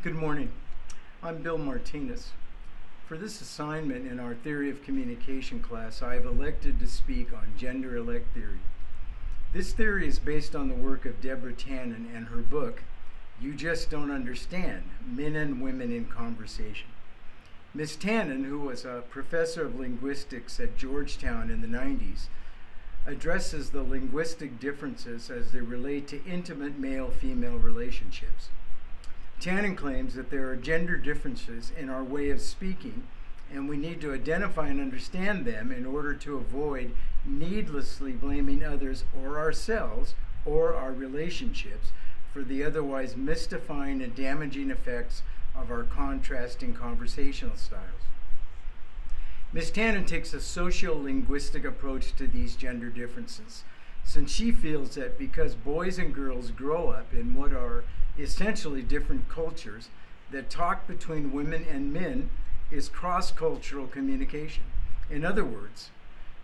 Good morning. I'm Bill Martinez. For this assignment in our Theory of Communication class, I have elected to speak on gender-elect theory. This theory is based on the work of Deborah Tannen and her book, You Just Don't Understand, Men and Women in Conversation. Ms. Tannen, who was a professor of linguistics at Georgetown in the 90s, addresses the linguistic differences as they relate to intimate male-female relationships. Tannen claims that there are gender differences in our way of speaking, and we need to identify and understand them in order to avoid needlessly blaming others or ourselves or our relationships for the otherwise mystifying and damaging effects of our contrasting conversational styles. Ms. Tannen takes a sociolinguistic approach to these gender differences, since she feels that because boys and girls grow up in what are essentially different cultures, that talk between women and men is cross-cultural communication. In other words,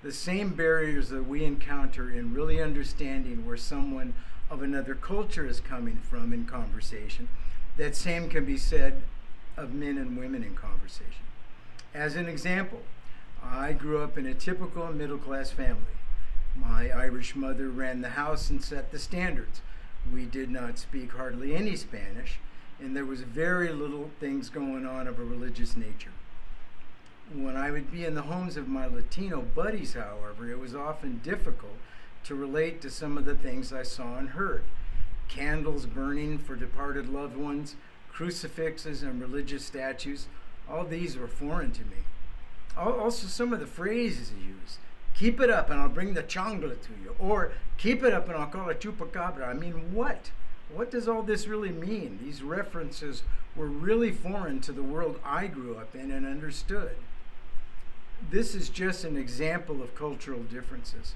the same barriers that we encounter in really understanding where someone of another culture is coming from in conversation, that same can be said of men and women in conversation. As an example, I grew up in a typical middle-class family. My Irish mother ran the house and set the standards. We did not speak hardly any Spanish, and there was very little things going on of a religious nature. When I would be in the homes of my Latino buddies, however, it was often difficult to relate to some of the things I saw and heard. Candles burning for departed loved ones, crucifixes and religious statues, all these were foreign to me. Also, some of the phrases used. Keep it up and I'll bring the chancla to you. Or keep it up and I'll call it chupacabra. I mean, what? What does all this really mean? These references were really foreign to the world I grew up in and understood. This is just an example of cultural differences.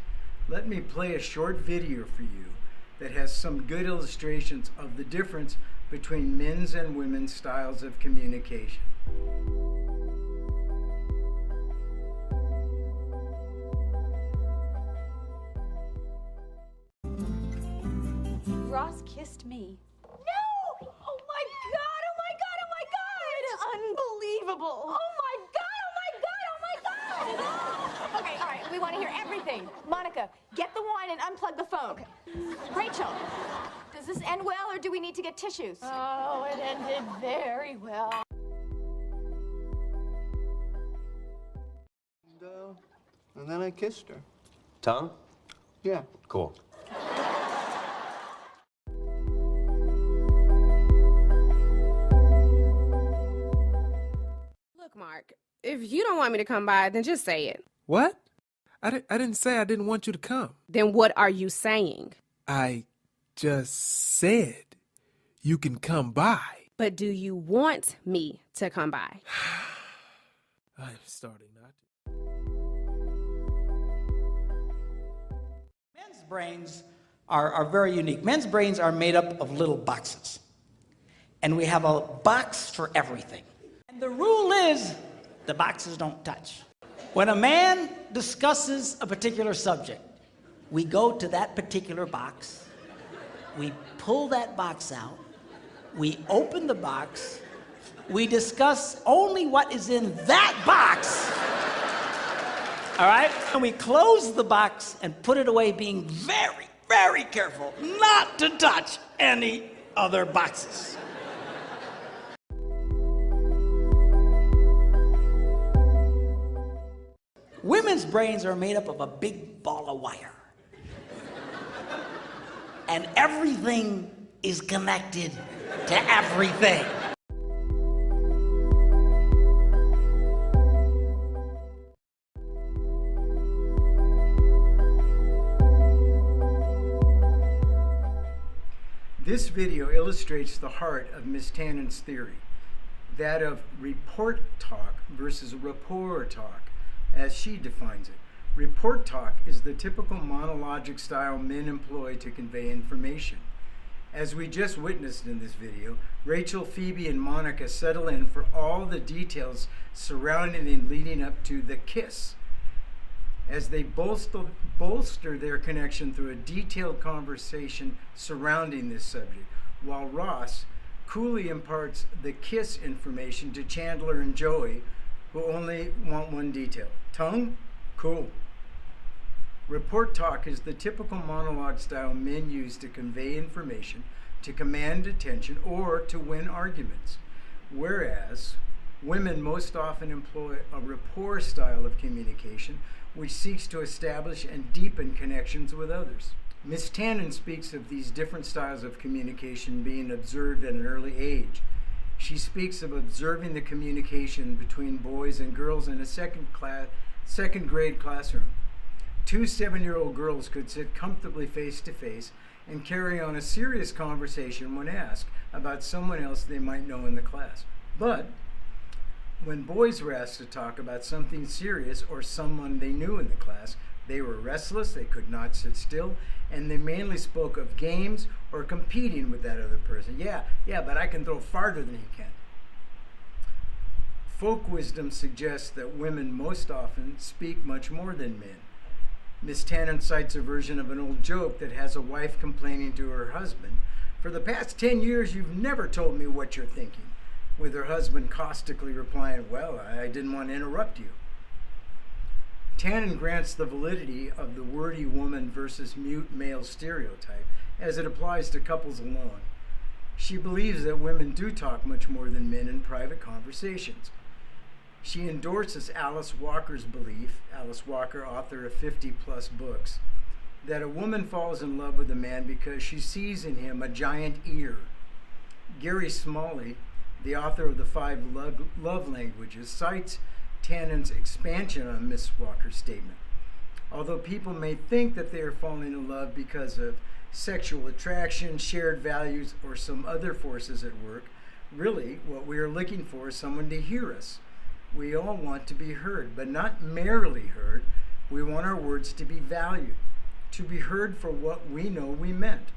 Let me play a short video for you that has some good illustrations of the difference between men's and women's styles of communication. Ross kissed me. No! Oh my God! Oh my God! Oh my God! It's unbelievable. Oh my God! Oh my God! Oh my God! Okay, all right. We want to hear everything. Monica, get the wine and unplug the phone. Okay. Rachel, does this end well, or do we need to get tissues? Oh, it ended very well. And then I kissed her. Tongue? Yeah. Cool. Look, Mark, if you don't want me to come by, then just say it. What? I didn't say I didn't want you to come. Then what are you saying? I just said you can come by. But do you want me to come by? I'm starting not to. Men's brains are very unique. Men's brains are made up of little boxes. And we have a box for everything. And the rule is the boxes don't touch. When a man discusses a particular subject, we go to that particular box, we pull that box out, we open the box, we discuss only what is in that box, all right? And we close the box and put it away, being very, very careful not to touch any other boxes. Women's brains are made up of a big ball of wire. And everything is connected to everything. This video illustrates the heart of Ms. Tannen's theory, that of report talk versus rapport talk, as she defines it. Report talk is the typical monologic style men employ to convey information. As we just witnessed in this video, Rachel, Phoebe, and Monica settle in for all the details surrounding and leading up to the kiss, as they bolster their connection through a detailed conversation surrounding this subject, while Ross coolly imparts the kiss information to Chandler and Joey, who only want one detail. Tongue? Cool. Report talk is the typical monologue style men use to convey information, to command attention, or to win arguments. Whereas women most often employ a rapport style of communication, which seeks to establish and deepen connections with others. Ms. Tannen speaks of these different styles of communication being observed at an early age. She speaks of observing the communication between boys and girls in a second grade classroom. 2 7-year-old girls could sit comfortably face to face and carry on a serious conversation when asked about someone else they might know in the class. But when boys were asked to talk about something serious or someone they knew in the class, they were restless, they could not sit still, and they mainly spoke of games or competing with that other person. Yeah, but I can throw farther than he can. Folk wisdom suggests that women most often speak much more than men. Miss Tannen cites a version of an old joke that has a wife complaining to her husband, "For the past 10 years, you've never told me what you're thinking," with her husband caustically replying, "Well, I didn't want to interrupt you." Tannen grants the validity of the wordy woman versus mute male stereotype as it applies to couples alone. She believes that women do talk much more than men in private conversations. She endorses Alice Walker's belief, Alice Walker, author of 50-plus books, that a woman falls in love with a man because she sees in him a giant ear. Gary Smalley, the author of the 5 love languages, cites Tannen's expansion on Miss Walker's statement. Although people may think that they are falling in love because of sexual attraction, shared values, or some other forces at work, really what we are looking for is someone to hear us. We all want to be heard, but not merely heard. We want our words to be valued, to be heard for what we know we meant.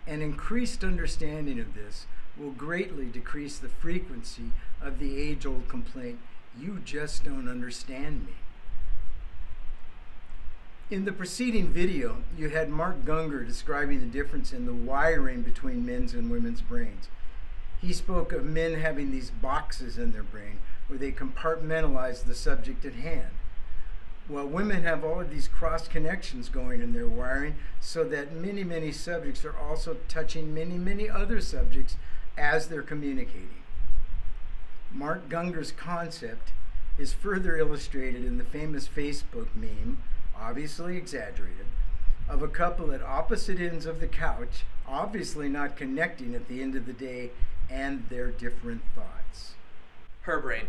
An increased understanding of this will greatly decrease the frequency of the age-old complaint, "You just don't understand me." In the preceding video, you had Mark Gungor describing the difference in the wiring between men's and women's brains. He spoke of men having these boxes in their brain where they compartmentalize the subject at hand, while women have all of these cross connections going in their wiring so that many, many subjects are also touching many, many other subjects as they're communicating. Mark Gungor's concept is further illustrated in the famous Facebook meme, obviously exaggerated, of a couple at opposite ends of the couch, obviously not connecting at the end of the day, and their different thoughts. Her brain.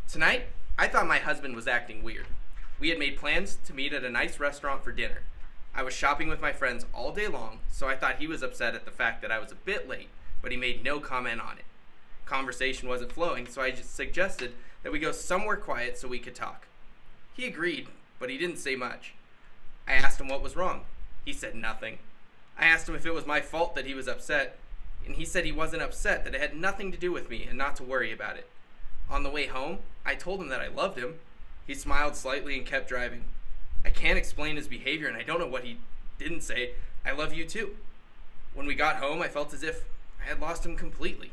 Tonight, I thought my husband was acting weird. We had made plans to meet at a nice restaurant for dinner. I was shopping with my friends all day long, so I thought he was upset at the fact that I was a bit late, but he made no comment on it. Conversation wasn't flowing, so I just suggested that we go somewhere quiet so we could talk. He agreed, but he didn't say much. I asked him what was wrong. He said nothing. I asked him if it was my fault that he was upset, and he said he wasn't upset, that it had nothing to do with me and not to worry about it. On the way home, I told him that I loved him. He smiled slightly and kept driving. I can't explain his behavior, and I don't know what he didn't say. I love you too. When we got home, I felt as if I had lost him completely.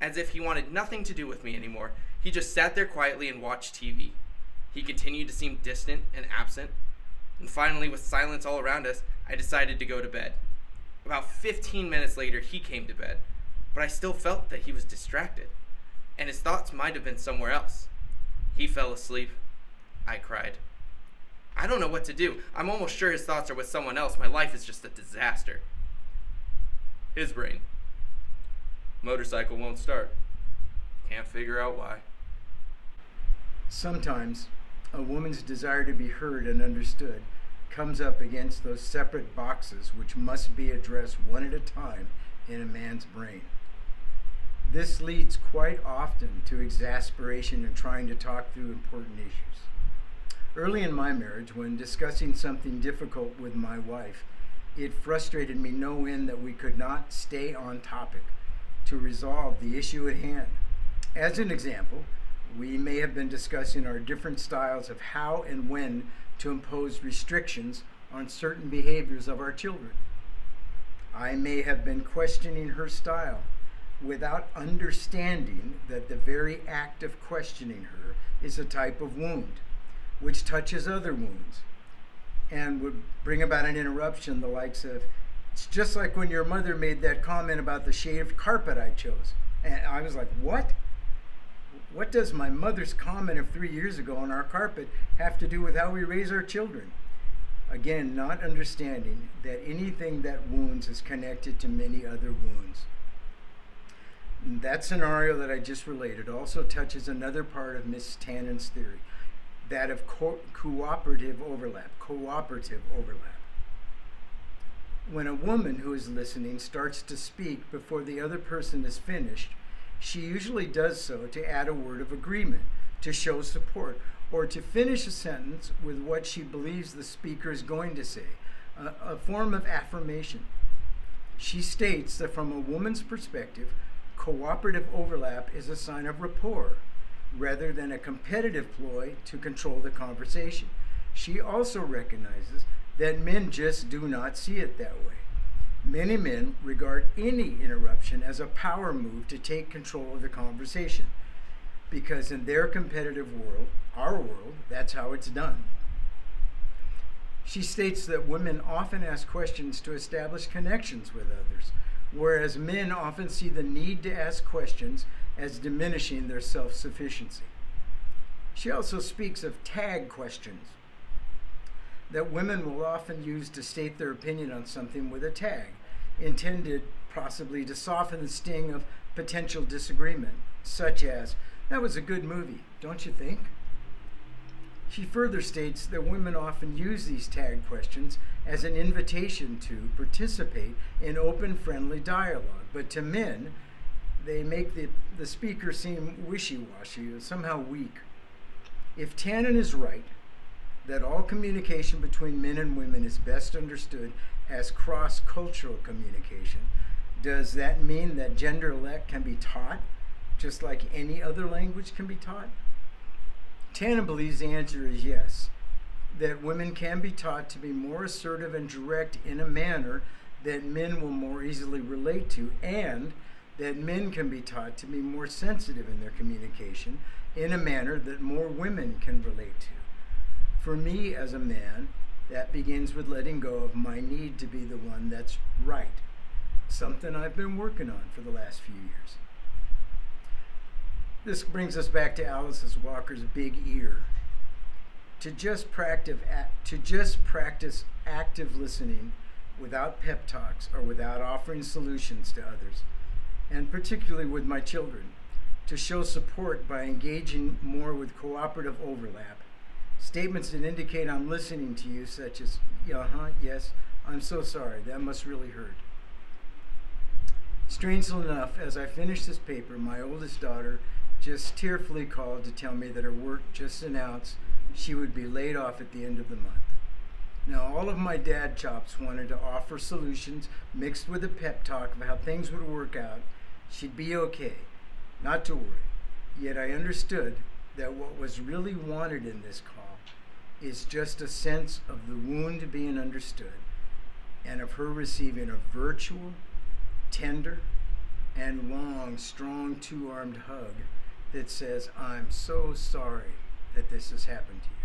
As if he wanted nothing to do with me anymore. He just sat there quietly and watched TV. He continued to seem distant and absent. And finally, with silence all around us, I decided to go to bed. About 15 minutes later, he came to bed, but I still felt that he was distracted, and his thoughts might have been somewhere else. He fell asleep. I cried. I don't know what to do. I'm almost sure his thoughts are with someone else. My life is just a disaster. His brain. Motorcycle won't start. Can't figure out why. Sometimes a woman's desire to be heard and understood comes up against those separate boxes which must be addressed one at a time in a man's brain. This leads quite often to exasperation in trying to talk through important issues. Early in my marriage, when discussing something difficult with my wife, it frustrated me no end that we could not stay on topic to resolve the issue at hand. As an example, we may have been discussing our different styles of how and when to impose restrictions on certain behaviors of our children. I may have been questioning her style without understanding that the very act of questioning her is a type of wound, which touches other wounds and would bring about an interruption, the likes of, it's just like when your mother made that comment about the shade of carpet I chose. And I was like, what? What does my mother's comment of 3 years ago on our carpet have to do with how we raise our children? Again, not understanding that anything that wounds is connected to many other wounds. That scenario that I just related also touches another part of Miss Tannen's theory, that of cooperative overlap. When a woman who is listening starts to speak before the other person is finished, she usually does so to add a word of agreement, to show support, or to finish a sentence with what she believes the speaker is going to say, a form of affirmation. She states that from a woman's perspective, cooperative overlap is a sign of rapport, rather than a competitive ploy to control the conversation. She also recognizes that men just do not see it that way. Many men regard any interruption as a power move to take control of the conversation, because in their competitive world, our world, that's how it's done. She states that women often ask questions to establish connections with others, whereas men often see the need to ask questions as diminishing their self-sufficiency. She also speaks of tag questions that women will often use to state their opinion on something with a tag, intended possibly to soften the sting of potential disagreement, such as, "That was a good movie, don't you think?" She further states that women often use these tag questions as an invitation to participate in open, friendly dialogue, but to men, they make the speaker seem wishy-washy or somehow weak. If Tannen is right, that all communication between men and women is best understood as cross-cultural communication, does that mean that gender-elect can be taught just like any other language can be taught? Tannen believes the answer is yes, that women can be taught to be more assertive and direct in a manner that men will more easily relate to, and that men can be taught to be more sensitive in their communication in a manner that more women can relate to. For me as a man, that begins with letting go of my need to be the one that's right, something I've been working on for the last few years. This brings us back to Alice Walker's big ear. To just practice active listening without pep talks or without offering solutions to others, and particularly with my children, to show support by engaging more with cooperative overlap. Statements that indicate I'm listening to you, such as, yes, I'm so sorry, that must really hurt. Strangely enough, as I finished this paper, my oldest daughter just tearfully called to tell me that her work just announced she would be laid off at the end of the month. Now, all of my dad chops wanted to offer solutions mixed with a pep talk of how things would work out. She'd be okay, not to worry. Yet I understood that what was really wanted in this call is just a sense of the wound being understood and of her receiving a virtual, tender, and long, strong two-armed hug that says, "I'm so sorry that this has happened to you."